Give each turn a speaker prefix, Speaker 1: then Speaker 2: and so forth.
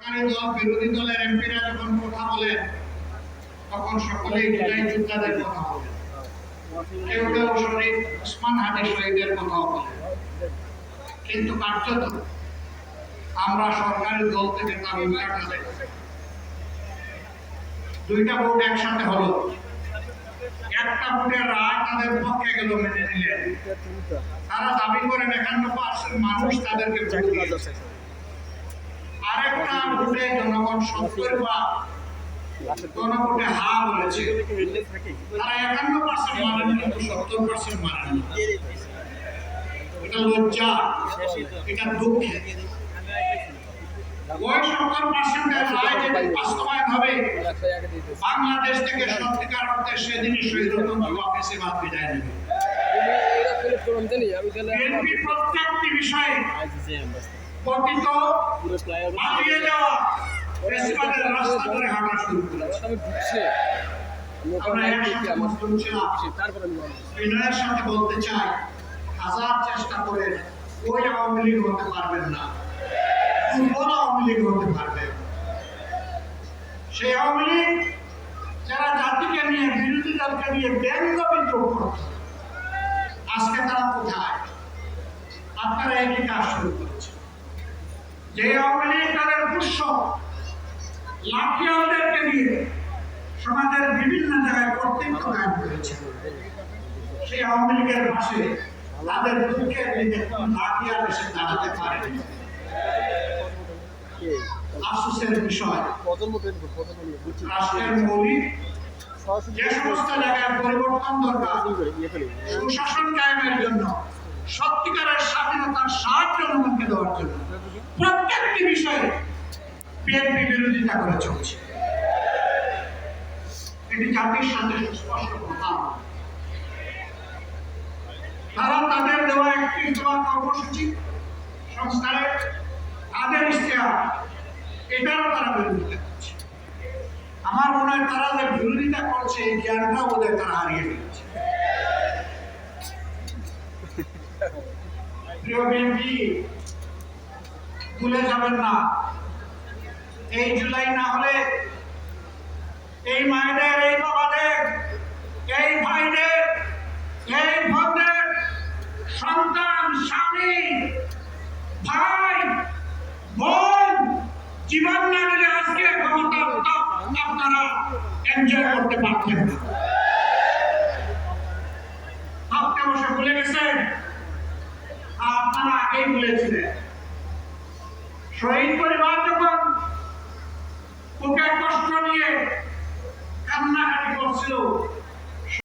Speaker 1: সরকারি দল বিরোধী দলের এমপিরা যখন কথা বলেন তখন সকলেই জুলাই যোদ্ধাদের কথা বলেন, কেউ কেউ শহীদ ওসমান হাদি শহীদের কথাও বলেন, কিন্তু কার্যত আমরা সরকারি দল থেকে তার উল্টাটা দেখছি। দুইটা ভোট একসাথে হলো, একটা ভোটের রায় তাদের পক্ষে গেল, মেনে নিলেন। তারা দাবি করেন 51% মানুষ তাদেরকে ভোট দিয়েছে। আরেকটা ভোটে জনগণ 70 বা গণভোটে হা বলেছে। তারা 51% মানেন, কিন্তু 70% মানেন। এটা লজ্জা, এটা দুঃখ। ওই 70%-এর রায় যদি বাস্তবায়ন হবে, বাংলাদেশ থেকে সত্যিকার অর্থে সেদিনই স্বৈরতন্ত্র বা ফ্যাসিবাদ বিদায় নেবে। বিএনপি প্রত্যেকটি বিষয়ে পতিত পালিয়ে যাওয়া ফ্যাসিবাদের রাস্তা ধরে হাঁটা শুরু করেছে। আমরা একসাথে মজলুম ছিলাম। বিনয়ের সাথে বলতে চাই, হাজার চেষ্টা করে ওই আওয়ামী লীগ হতে পারবেন না, দুর্বল আওয়ামী লীগ হতে পারবেন। সেই আওয়ামী লীগ যারা জাতিকে নিয়ে, বিরোধী দলকে নিয়ে ব্যঙ্গ বিদ্রোহ করত, আজকে তারা কোথায়? আপনারা একই কাজ শুরু করেছেন। যে আওয়ামী লীগ তাদের পুষ্য লাঠিয়ালদেরকে নিয়ে সমাজের বিভিন্ন জায়গায় কর্তৃত্ব কায়েম করেছে, সেই আওয়ামী লীগের পাশে তাদের দুঃখের দিনে লাঠিয়াল এসে দাঁড়াতে পারেনি। আফসোসের বিষয়, রাষ্ট্রের মৌলিক যে সমস্ত জায়গায় পরিবর্তন দরকার, সুশাসন কায়েমের জন্য, সত্যিকারের স্বাধীনতার স্বাদ জনগণকে দেওয়ার জন্য, প্রত্যেকটি বিষয়ে বিএনপি বিরোধিতা করে চলছে। এটি জাতির সাথে সুস্পষ্ট কথা। তারা তাদের দেওয়া একটি কর্মসূচি সংস্কারের তাদের ইশতেহার, এটারও তারা বিরোধিতা করছে। আমার মনে হয় তারা যে বিরোধিতা করছে, এই জ্ঞানটা ওদের তারা হারিয়ে ফেলেছে। প্রিয় বিএনপি, ভুলে যাবেন না, এই জুলাই না হলে এই মায়েদের, এই বাবাদের, এই ভাইদের, এই বোনদের সন্তান, স্বামী, ভাই, বোন জীবন না দিলে আজকে ক্ষমতা আপনারা এনজয় করতে পারতেন না। ভাবতে বসে ভুলে গেছেন, আপনারা আগেই ভুলেছিলেন। শহীদ পরিবার যখন বুকে কষ্ট নিয়ে কান্নাকাটি করছিল,